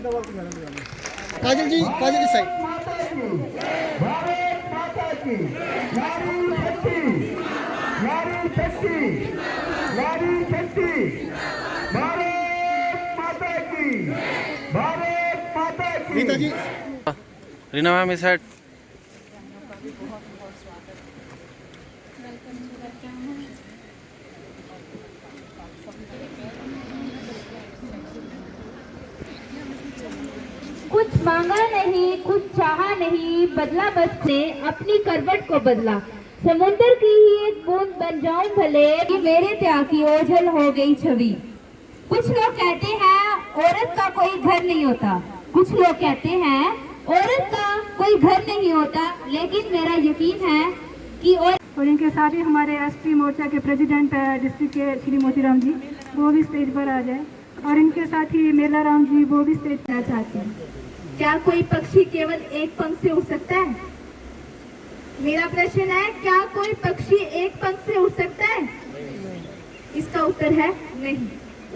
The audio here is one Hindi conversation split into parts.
काजल जी साइड। रीता जी, रीना मैम इस साइड। कुछ मांगा नहीं, कुछ चाहा नहीं, बदला बस ने अपनी करवट को बदला। समुद्र की ही एक बूंद बन जाऊं भले, कि मेरे त्याग की ओझल हो गई छवि। कुछ लोग कहते हैं औरत का कोई घर नहीं होता, कुछ लोग कहते हैं औरत का कोई घर नहीं होता, लेकिन मेरा यकीन है कि और इनके साथ ही हमारे एसपी मोर्चा के प्रेसिडेंट डिस्ट्रिक्ट के श्री मोतीराम जी, वो भी स्टेज पर आ जाए। और इनके साथ ही मेला राम जी, वो भी स्टेज पर चाहते हैं। क्या कोई पक्षी केवल एक पंख से उड़ सकता है? मेरा प्रश्न है, क्या कोई पक्षी एक पंख से उड़ सकता है? इसका उत्तर है नहीं।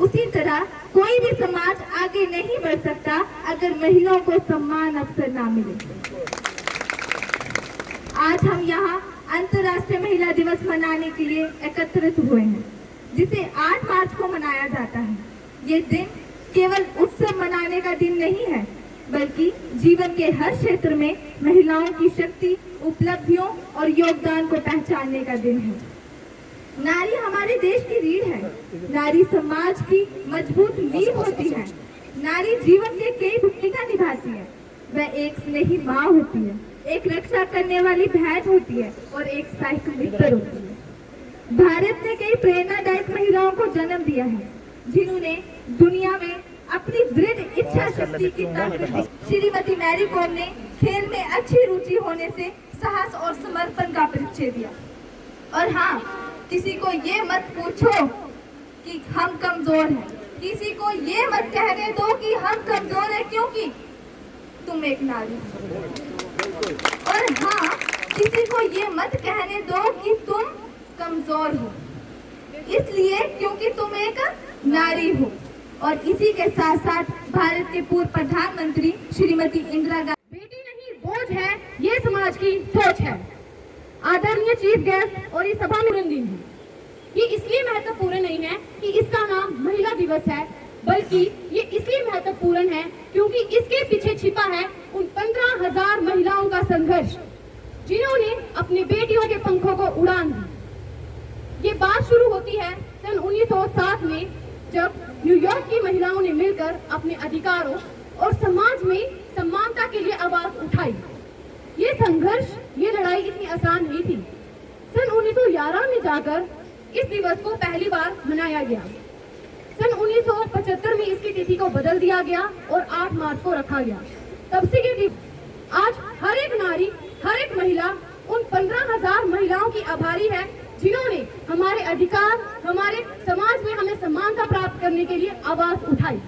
उसी तरह कोई भी समाज आगे नहीं बढ़ सकता अगर महिलाओं को समान अवसर ना मिले। आज हम यहाँ अंतर्राष्ट्रीय महिला दिवस मनाने के लिए एकत्रित हुए हैं, जिसे 8 मार्च को मनाया जाता है। ये दिन केवल उत्सव मनाने का दिन नहीं है, बल्कि जीवन के हर क्षेत्र में महिलाओं की शक्ति, उपलब्धियों और योगदान को पहचानने का दिन है। नारी हमारे देश की रीढ़ है। नारी समाज की मजबूत नींव होती है। नारी जीवन के कई भूमिका निभाती है। वह एक स्नेही माँ होती है, एक रक्षा करने वाली बहन होती है और एक सहायक मित्र होती है। भारत ने कई प्रेरणादायक महिलाओं को जन्म दिया है, जिन्होंने दुनिया में अपनी दृढ़ इच्छा शक्ति की ताकत दी। श्रीमती मैरी कॉम ने खेल में अच्छी रुचि होने से साहस और समर्पण का परिचय दिया। और हाँ, किसी को ये मत पूछो कि हम कमजोर हैं, किसी को ये मत कहने दो कि हम कमजोर हैं, क्योंकि तुम एक नारी हो। और हाँ, किसी को ये मत कहने दो कि तुम कमजोर हो, इसलिए क्योंकि तुम एक नारी हो। और इसी के साथ साथ भारत के पूर्व प्रधानमंत्री श्रीमती इंदिरा गांधी, बेटी नहीं बोझ है, ये समाज की सोच है। आदरणीय चीफ गेस्ट और इस सभा में दिन है, ये इसलिए महत्वपूर्ण नहीं है कि इसका नाम महिला दिवस है, बल्कि ये इसलिए महत्वपूर्ण है क्योंकि इसके पीछे छिपा है उन 15,000 महिलाओं का संघर्ष, जिन्होंने अपनी बेटियों के पंखों को उड़ान दी। ये बात शुरू होती है सन 1907 में, जब न्यूयॉर्क की महिलाओं ने मिलकर अपने अधिकारों और समाज में समानता के लिए आवाज उठाई। ये संघर्ष, ये लड़ाई इतनी आसान नहीं थी। सन 1911 में जाकर इस दिवस को पहली बार मनाया गया। सन 1975 में इसकी तिथि को बदल दिया गया और 8 मार्च को रखा गया। तब से ये आज हर एक नारी, हर एक महिला उन 15,000 महिलाओं की आभारी है, जिन्होंने हमारे अधिकार, हमारे समाज में हमें समानता प्राप्त करने के लिए आवाज उठाई।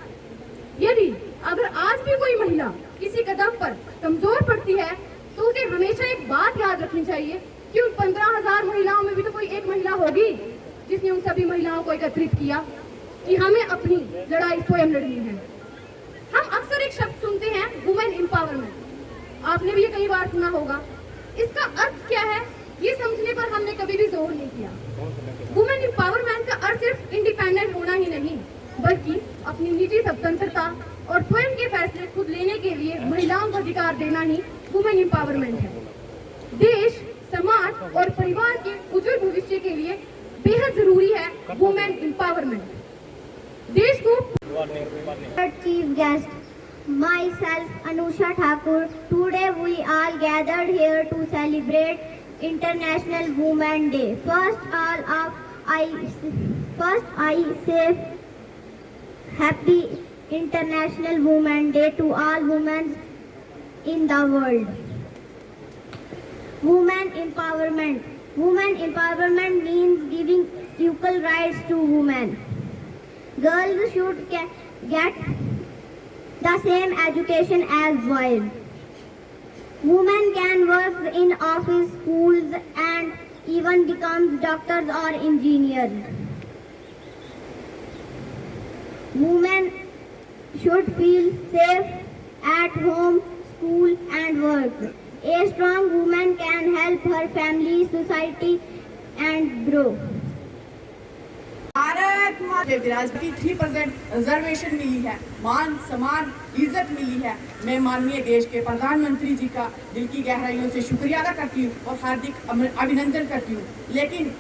यदि अगर आज भी कोई महिला किसी कदम पर कमजोर पड़ती है, तो उसे हमेशा एक बात याद रखनी चाहिए कि उन 15,000 महिलाओं में भी तो कोई एक महिला होगी जिसने उन सभी महिलाओं को एकत्रित किया कि हमें अपनी लड़ाई स्वयं लड़नी है। हम अक्सर एक शब्द सुनते हैं, वुमेन एम्पावरमेंट। आपने भी ये कई बार सुना होगा। इसका अर्थ क्या है, ये समझने पर हमने कभी भी जोर नहीं किया। वुमेन एम्पावरमेंट का अर्थ सिर्फ इंडिपेंडेंट होना ही नहीं, बल्कि अपनी निजी स्वतंत्रता और स्वयं के फैसले खुद लेने के लिए महिलाओं को अधिकार देना ही वुमेन एम्पावरमेंट है। देश, समाज और परिवार के उज्जवल भविष्य के लिए बेहद जरूरी है वुमेन एम्पावरमेंट। देश को chief guest, myself Anusha Thakur. Today we all gathered here to celebrate International Women's Day. First I say Happy International Women's Day to all women in the world. Women empowerment. Women empowerment means giving equal rights to women. Girls should get the same education as boys. Women can work in office, schools, and even become doctors or engineers. Women should feel safe at home, school and work. A strong woman can help her family, society and grow. Bharat माँ के विरासती 3% रिजर्वेशन मिली है, मान सम्मान इज्जत मिली है। मैं माननीय देश के प्रधानमंत्री जी का दिल की गहराइयों से शुक्रिया अदा करती हूँ और हार्दिक अभिनंदन करती हूँ। लेकिन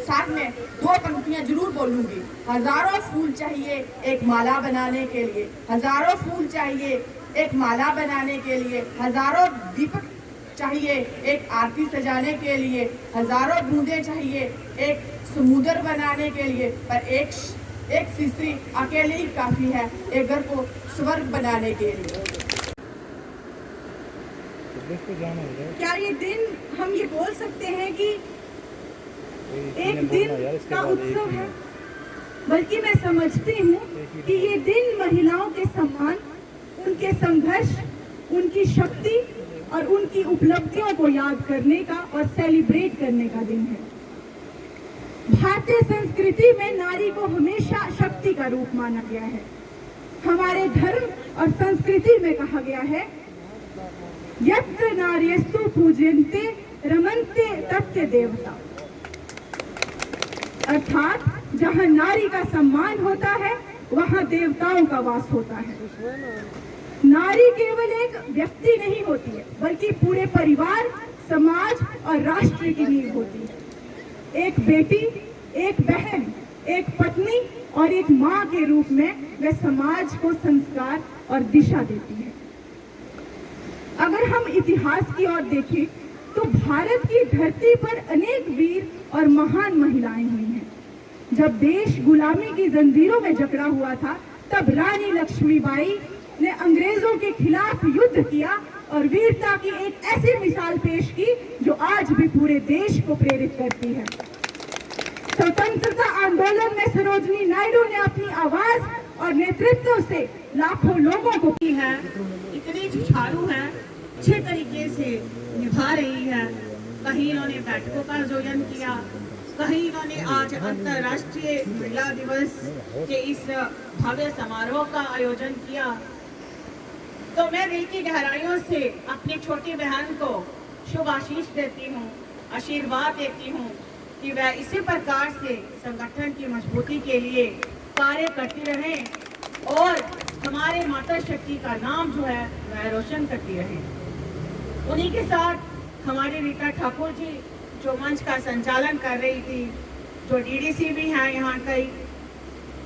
साथ में 2 पंक्तियाँ जरूर बोलूँगी। हजारों फूल चाहिए एक माला बनाने के लिए, हजारों फूल चाहिए एक माला बनाने के लिए, हजारों दीपक चाहिए एक आरती सजाने के लिए, हजारों बूंदे चाहिए एक समुद्र बनाने के लिए, पर एक सिसरी अकेले ही काफी है एक घर को स्वर्ग बनाने के लिए। क्या ये दिन हम ये बोल सकते हैं कि एक दिन का उत्सव है? बल्कि मैं समझती हूँ कि ये दिन महिलाओं के सम्मान, उनके संघर्ष, उनकी शक्ति और उनकी उपलब्धियों को याद करने का और सेलिब्रेट करने का दिन है। भारतीय संस्कृति में नारी को हमेशा शक्ति का रूप माना गया है। हमारे धर्म और संस्कृति में कहा गया है, यत्र नार्यस्तु पूज्यन्ते रमन्ते तत्र देवता, अर्थात जहाँ नारी का सम्मान होता है वहाँ देवताओं का वास होता है। नारी केवल एक व्यक्ति नहीं होती है, बल्कि पूरे परिवार, समाज और राष्ट्र की नींव होती है। एक बेटी, एक बहन, एक पत्नी और एक माँ के रूप में वह समाज को संस्कार और दिशा देती है। अगर हम इतिहास की ओर देखें तो भारत की धरती पर अनेक वीर और महान महिलाएं हुई हैं। जब देश गुलामी की जंजीरों में जकड़ा हुआ था, तब रानी लक्ष्मीबाई ने अंग्रेजों के खिलाफ युद्ध किया और वीरता की एक ऐसी मिसाल पेश की जो आज भी पूरे देश को प्रेरित करती है। स्वतंत्रता आंदोलन में सरोजिनी नायडू ने अपनी आवाज और नेतृत्व से लाखों लोगों को की है, इतनी जुझारू है, अच्छे तरीके से निभा रही है। कहीं इन्होंने बैठकों का आयोजन किया, कहीं इन्होंने आज अंतर्राष्ट्रीय महिला दिवस के इस भव्य समारोह का आयोजन किया। तो मैं दिल की गहराइयों से अपनी छोटी बहन को शुभ आशीष देती हूँ, आशीर्वाद देती हूँ कि वह इसी प्रकार से संगठन की मजबूती के लिए कार्य करती रहे और हमारे माता शक्ति का नाम जो है वह रोशन करती रहे। उन्हीं के साथ हमारी रीता ठाकुर जी जो मंच का संचालन कर रही थी, जो डीडीसी भी हैं यहाँ कई,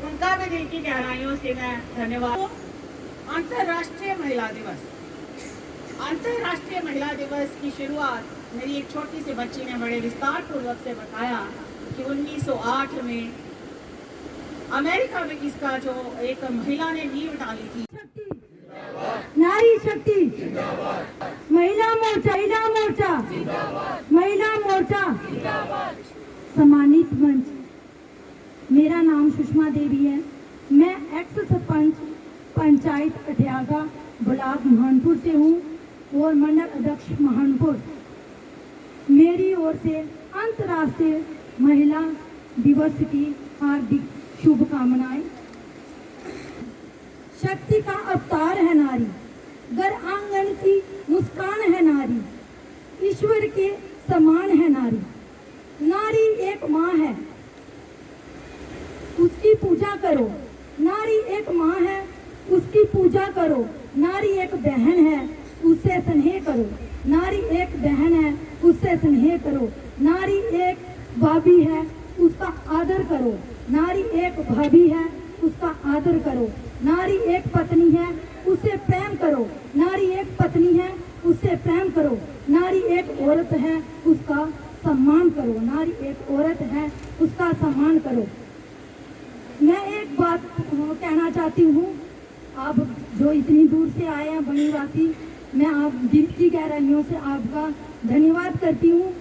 उनका भी दिल की गहराइयों से मैं धन्यवाद। अंतर्राष्ट्रीय महिला दिवस, अंतर्राष्ट्रीय महिला दिवस की शुरुआत मेरी एक छोटी सी बच्ची ने बड़े विस्तार पूर्वक से बताया कि 1908 में अमेरिका में इसका जो एक महिला ने नींव डाली थी। नारी शक्ति, महिला मोर्चा, महिला मोर्चा, महिला मोर्चा। सम्मानित मंच, मेरा नाम सुषमा देवी है। मैं एक्स सरपंच पंचायत अठियागा ब्लॉक महानपुर से हूँ और मंडल अध्यक्ष महानपुर। मेरी ओर से अंतर्राष्ट्रीय महिला दिवस की हार्दिक शुभकामनाएं। शक्ति का अवतार है नारी, घर आंगन की मुस्कान है नारी, ईश्वर के समान है नारी। नारी एक माँ है, उसकी पूजा करो। नारी एक माँ है, उसकी पूजा करो। नारी एक बहन है, उससे स्नेह करो। नारी एक बहन है, उससे स्नेह करो। नारी एक भाभी है, उसका आदर करो। नारी एक भाभी है, उसका आदर करो। नारी एक पत्नी है, उससे प्रेम करो। नारी एक पत्नी है, उससे प्रेम करो। नारी एक औरत है, उसका सम्मान करो। नारी एक औरत है, उसका सम्मान करो। मैं एक बात कहना चाहती हूँ, आप जो इतनी दूर से आए हैं बनीवासी, मैं आप दिल की गहराइयों से आपका धन्यवाद करती हूँ।